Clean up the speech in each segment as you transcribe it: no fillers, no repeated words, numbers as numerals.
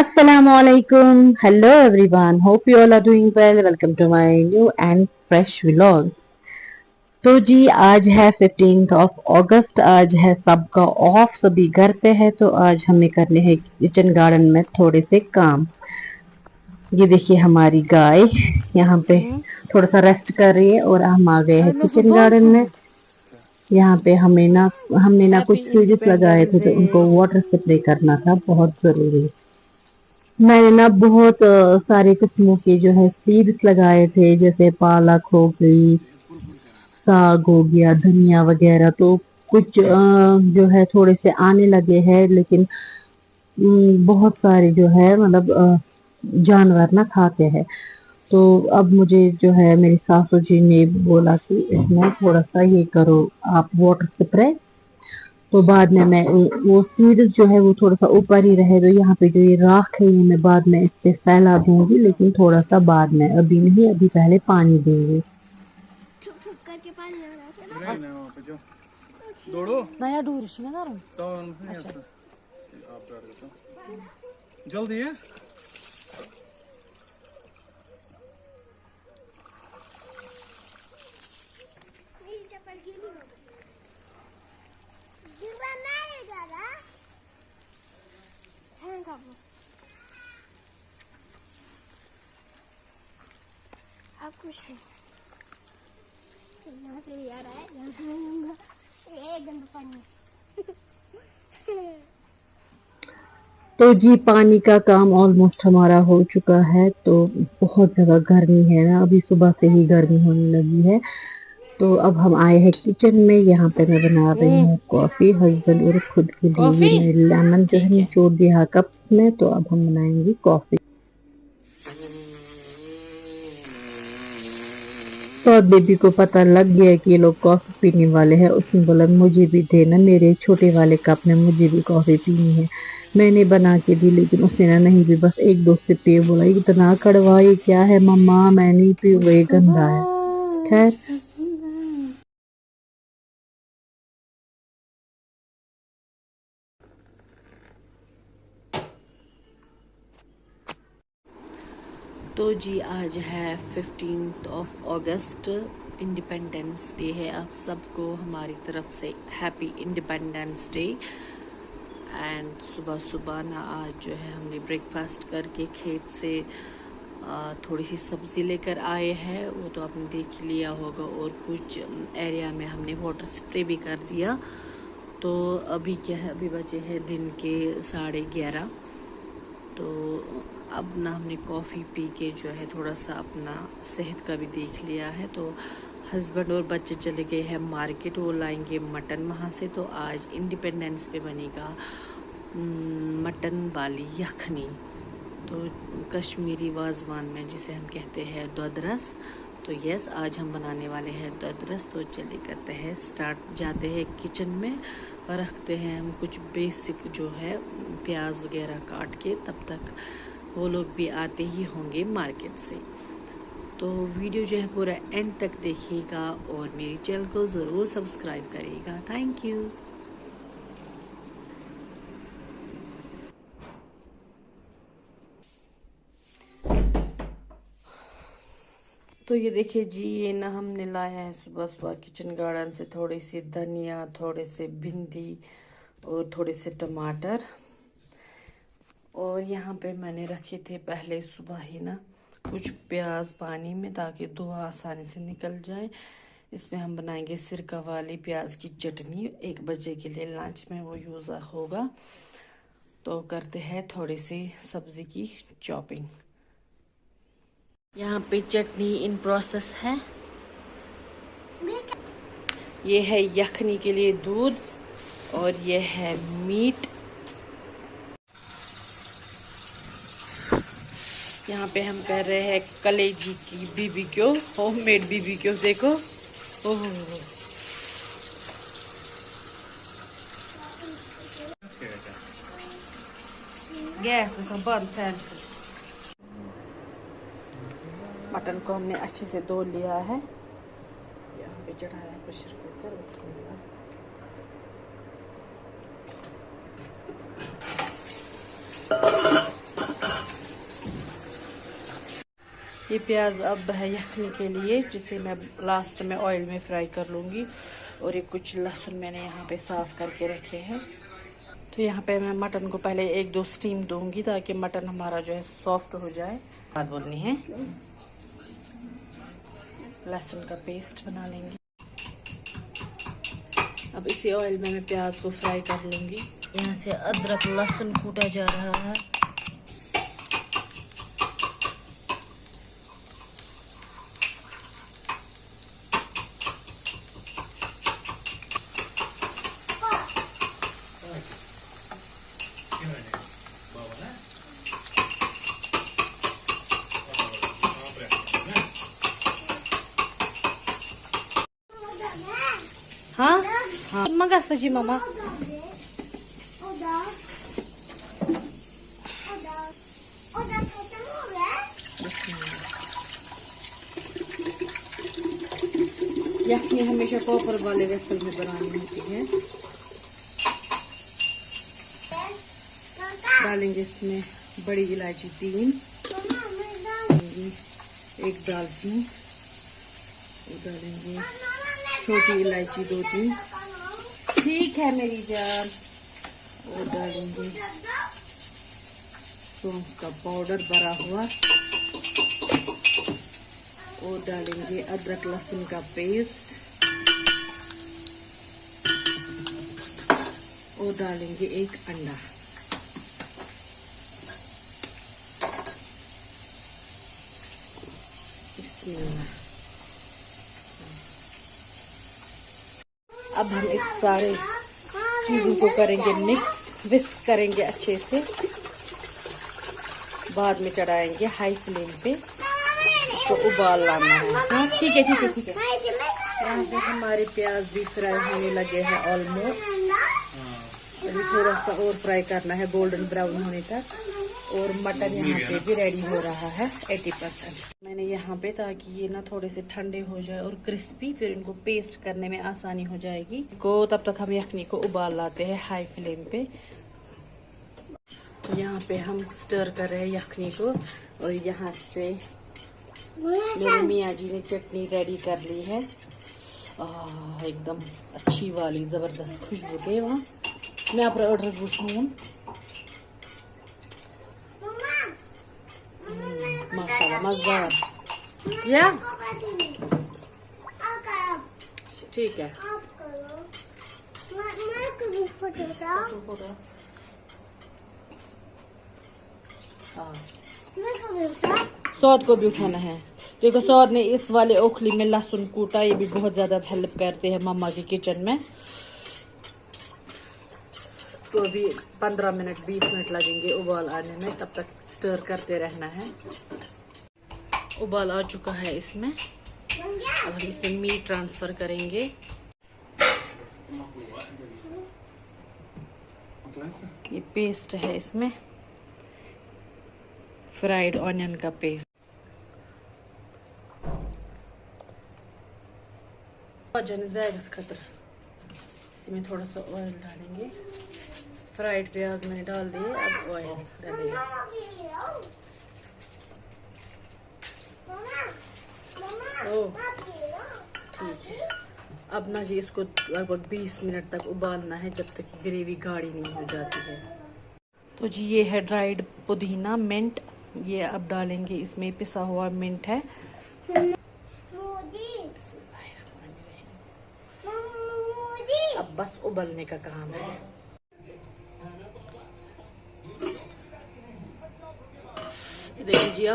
Assalamualaikum. Hello everyone. Hope you all are doing well. Welcome to my new and fresh vlog. तो जी आज है 15th of अगस्त। आज है सबका ऑफ, सभी घर पे है। तो आज हमें करने हैं किचन गार्डन में थोड़े से काम। ये देखिए हमारी गाय यहाँ पे थोड़ा सा रेस्ट कर रही है और हम आ गए हैं किचन गार्डन में। यहाँ पे हमने ना कुछ सीड्स लगाए थे तो उनको वाटर स्प्रे करना था, बहुत जरूरी। मैंने ना बहुत सारे किस्मों के जो है सीड्स लगाए थे, जैसे पालक हो गई, साग हो गया, धनिया वगैरह। तो कुछ जो है थोड़े से आने लगे हैं, लेकिन बहुत सारे जो है मतलब जानवर ना खाते हैं। तो अब मुझे जो है मेरी सासू जी ने बोला कि इसमें थोड़ा सा ये करो आप वाटर स्प्रे। तो बाद में मैं वो सीड्स जो है वो थोड़ा सा ऊपर ही रहे। तो यहाँ पे जो ये राख है ये मैं बाद में इस पे फैला दूंगी, लेकिन थोड़ा सा बाद में, अभी नहीं, अभी पहले पानी देंगे। जल्दी है। आप कुछ यहाँ से भी आ रहा है, यहाँ से नहीं, ये गंदा पानी। तो जी पानी का काम ऑलमोस्ट हमारा हो चुका है। तो बहुत ज्यादा गर्मी है ना, अभी सुबह से ही गर्मी होने लगी है। तो अब हम आए हैं किचन में। यहाँ पे मैं बना रही हूँ कॉफी हस्बैंड और खुद के लिए। मैं लेमन जो है निचोड़ दिया कप्स में, तो अब हम बनाएंगे कॉफी। तो बेबी को पता लग गया कि ये लोग कॉफी पीने वाले हैं। उसने बोला मुझे भी देना, मेरे छोटे वाले कप में मुझे भी कॉफी पीनी है। मैंने बना के दी, लेकिन उसने ना नहीं भी, बस एक दो से पिए। बोला इतना कड़वा, ये क्या है मम्मा, मैं नहीं पीऊंगा, ये गंदा है। खैर तो जी आज है 15th of August, independence day है। आप सबको हमारी तरफ से हैप्पी इंडिपेंडेंस डे। एंड सुबह सुबह ना आज जो है हमने ब्रेकफास्ट करके खेत से थोड़ी सी सब्ज़ी लेकर आए हैं, वो तो आपने देख लिया होगा। और कुछ एरिया में हमने वाटर स्प्रे भी कर दिया। तो अभी क्या है, अभी बचे हैं दिन के 11:30। तो अब ना हमने कॉफ़ी पी के जो है थोड़ा सा अपना सेहत का भी देख लिया है। तो हस्बैंड और बच्चे चले गए हैं मार्केट, वो लाएंगे मटन वहाँ से। तो आज इंडिपेंडेंस पे बनेगा मटन वाली यखनी, तो कश्मीरी वाजवान में जिसे हम कहते हैं ददरस। तो यस, आज हम बनाने वाले हैं ददरस। तो चलिए करते हैं स्टार्ट, जाते हैं किचन में और रखते हैं हम कुछ बेसिक जो है प्याज वगैरह काट के। तब तक वो लोग भी आते ही होंगे मार्केट से। तो वीडियो जो है पूरा एंड तक देखिएगा और मेरी चैनल को ज़रूर सब्सक्राइब करिएगा। Thank you. तो ये देखिए जी, ये ना हमने लाया है सुबह सुबह किचन गार्डन से थोड़ी सी धनिया, थोड़े से भिंडी और थोड़े से टमाटर। और यहाँ पे मैंने रखे थे पहले सुबह ही ना कुछ प्याज पानी में, ताकि धुआं आसानी से निकल जाए। इसमें हम बनाएंगे सिरका वाली प्याज की चटनी, 1 बजे के लिए लंच में वो यूज़ होगा। तो करते हैं थोड़ी सी सब्जी की चॉपिंग। यहाँ पे चटनी इन प्रोसेस है। ये है यखनी के लिए दूध और ये है मीट। यहाँ पे हम कर रहे हैं कलेजी की बीबीक्यू, होममेड बीबीक्यू। देखो, ओह गैस बंद फैन से। मटन को हमने अच्छे से धो लिया है। यहाँ पे चढ़ाया है प्रेशर कुकर। बिस्मिल्लाह। ये प्याज अब है यखनी के लिए, जिसे मैं लास्ट में ऑयल में फ्राई कर लूँगी। और ये कुछ लहसुन मैंने यहाँ पे साफ़ करके रखे हैं। तो यहाँ पे मैं मटन को पहले 1-2 स्टीम दूँगी ताकि मटन हमारा जो है सॉफ्ट हो जाए। बात बोलनी है, लहसुन का पेस्ट बना लेंगे। अब इसी ऑयल में मैं प्याज को फ्राई कर लूँगी। यहाँ से अदरक लहसुन कूटा जा रहा है। हाँ हाँ मगा सजी मामा। यखनी हमेशा कॉपर वाले वेसल में बनानी होती है। डालेंगे इसमें बड़ी इलायची 3, एक दालचीनी, डालेंगे छोटी इलायची 2-3, ठीक है मेरी जान। और डालेंगे सौंफ का पाउडर भरा हुआ। और डालेंगे अदरक लहसुन का पेस्ट। और डालेंगे एक अंडा। अब हम इस सारे चीज़ों को करेंगे मिक्स, विस्क करेंगे अच्छे से। बाद में चढ़ाएंगे हाई फ्लेम पे, तो उबाल लाना है। हाँ ठीक है ठीक है ठीक है। यहाँ पे हमारे प्याज भी फ्राई होने लगे हैं ऑलमोस्ट। अभी थोड़ा सा और फ्राई करना है गोल्डन ब्राउन होने तक। और मटन यहाँ पे भी रेडी हो रहा है 80%। मैंने यहाँ पे, ताकि ये ना थोड़े से ठंडे हो जाए और क्रिस्पी, फिर इनको पेस्ट करने में आसानी हो जाएगी। तब तक हम यखनी को उबाल लाते हैं हाई फ्लेम पे। यहाँ पे हम स्टर कर रहे हैं यखनी को। और यहाँ से मेरे मियाँ जी ने चटनी रेडी कर ली है। एकदम अच्छी वाली ज़बरदस्त खुशबू थे वहाँ। मैं आप ऑर्डर पूछूँ माशाल्लाह मज़ेदार। या ठीक है। हाँ सौद को भी उठाना है। देखो सौद ने इस वाले ओखली में लहसुन कूटा। ये भी बहुत ज़्यादा हेल्प करते हैं मम्मा की किचन में। इसको भी 15 मिनट 20 मिनट लगेंगे उबाल आने में। तब तक स्टर करते रहना है। उबाल आ चुका है इसमें। अब हम इसमें मीट ट्रांसफ़र करेंगे। ये पेस्ट है इसमें, फ्राइड ऑनियन का पेस्ट। बैगस खतर इसमें थोड़ा सा ऑयल डालेंगे। फ्राइड प्याज मैंने डाल दिए, अब ऑयल डालेंगे। ठीक है। अब ना जी इसको लगभग 20 मिनट तक उबालना है, जब तक ग्रेवी गाढ़ी नहीं हो जाती है। तो जी ये है ड्राइड पुदीना मिंट। ये अब डालेंगे इसमें, पिसा हुआ मिंट है। अब बस उबलने का काम है। देखिए जी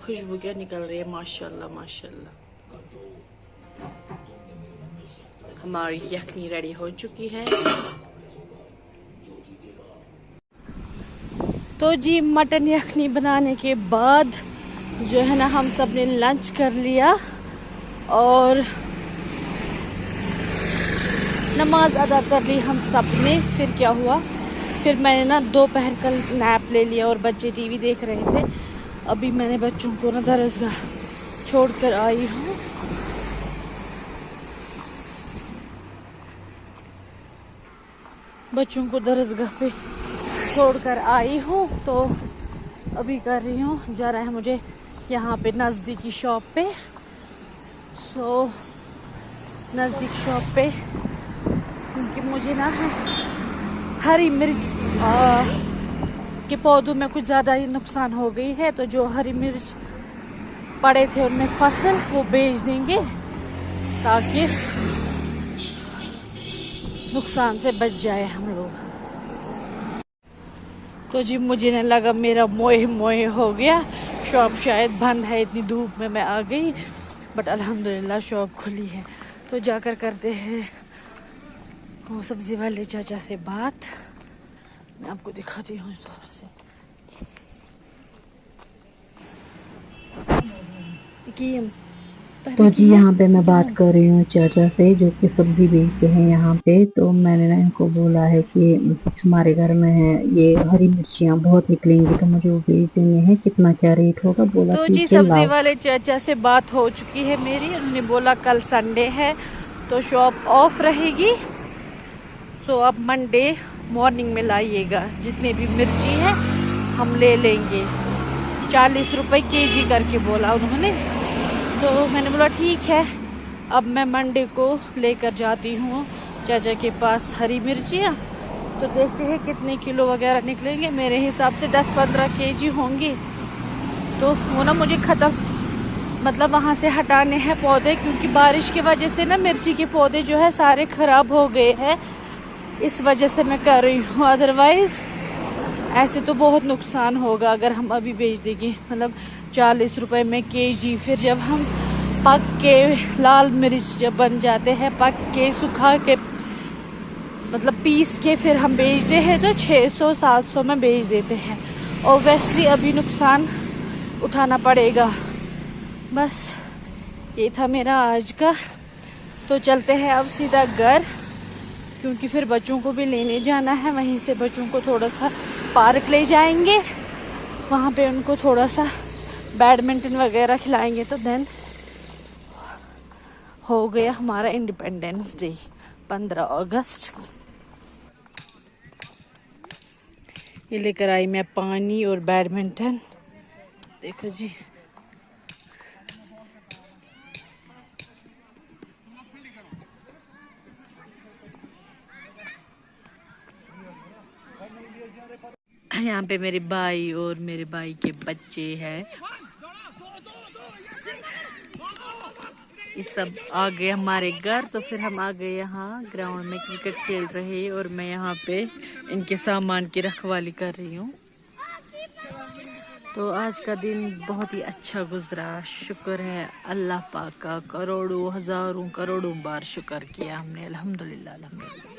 खुशबू क्या निकल रही है, माशाल्लाह माशाल्लाह। हमारी यखनी रेडी हो चुकी है। तो जी मटन यखनी बनाने के बाद जो है ना, हम सब ने लंच कर लिया और नमाज अदा कर ली हम सब ने। फिर क्या हुआ, फिर मैंने ना दोपहर कल नैप ले लिया और बच्चे टीवी देख रहे थे। अभी मैंने बच्चों को ना दरसगाह छोड़ कर आई हूँ। बच्चों को दरसगाह पे छोड़ कर आई हूँ, तो अभी कर रही हूँ, जा रहा है मुझे यहाँ पे नज़दीकी शॉप पे। सो नज़दीक शॉप पे, क्योंकि मुझे ना हरी मिर्च के पौधों में कुछ ज़्यादा ही नुकसान हो गई है, तो जो हरी मिर्च पड़े थे उनमें फसल वो बेच देंगे ताकि नुकसान से बच जाए हम लोग। तो जी मुझे न लगा मेरा मोह मोह हो गया, शॉप शायद बंद है, इतनी धूप में मैं आ गई, बट अल्हम्दुलिल्लाह शॉप खुली है। तो जाकर करते हैं वो सब्जी वाले चाचा से बात। मैं आपको दिखाती हूँ जोर से कि तो जी यहाँ पे मैं बात कर रही हूँ चाचा से जो कि सब्जी बेचते हैं यहाँ पे। तो मैंने ना इनको बोला है कि हमारे घर में है ये हरी मिर्चियाँ बहुत निकलेंगी तो मुझे वो बेच देंगे हैं, कितना क्या रेट होगा। बोला तो जी ठीक है सब्जी लाओ। वाले चाचा से बात हो चुकी है मेरी। उन्होंने बोला कल संडे है तो शॉप ऑफ रहेगी, सो अब मंडे मॉर्निंग में लाइएगा, जितने भी मिर्ची है हम ले लेंगे। 40 रुपए केजी करके बोला उन्होंने। तो मैंने बोला ठीक है, अब मैं मंडे को लेकर जाती हूँ चाचा के पास हरी मिर्चियाँ। तो देखते हैं कितने किलो वगैरह निकलेंगे। मेरे हिसाब से 10-15 केजी होंगे। तो वो ना मुझे ख़त्म मतलब वहाँ से हटाने हैं पौधे, क्योंकि बारिश की वजह से ना मिर्ची के पौधे जो है सारे ख़राब हो गए हैं, इस वजह से मैं कर रही हूँ। अदरवाइज़ ऐसे तो बहुत नुकसान होगा अगर हम अभी बेच देंगे, मतलब 40 रुपए में केजी। फिर जब हम पक के लाल मिर्च जब बन जाते हैं, पक के सुखा के मतलब पीस के फिर हम बेचते हैं तो 600-700 में बेच देते हैं। ऑब्वियसली अभी नुकसान उठाना पड़ेगा। बस ये था मेरा आज का। तो चलते हैं अब सीधा घर, क्योंकि फिर बच्चों को भी लेने जाना है। वहीं से बच्चों को थोड़ा सा पार्क ले जाएंगे, वहाँ पे उनको थोड़ा सा बैडमिंटन वगैरह खिलाएंगे। तो देन हो गया हमारा इंडिपेंडेंस डे 15 अगस्त। ये लेकर आई मैं पानी और बैडमिंटन, देखो जी। यहाँ पे मेरे भाई और मेरे भाई के बच्चे हैं, ये सब आ गए हमारे घर। तो फिर हम आ गए यहाँ ग्राउंड में क्रिकेट खेल रहे, और मैं यहाँ पे इनके सामान की रखवाली कर रही हूँ। तो आज का दिन बहुत ही अच्छा गुजरा, शुक्र है अल्लाह पाक का, करोड़ों हजारों करोड़ों बार शुक्र किया हमने, अल्हम्दुलिल्लाह अल्हम्दुलिल्लाह।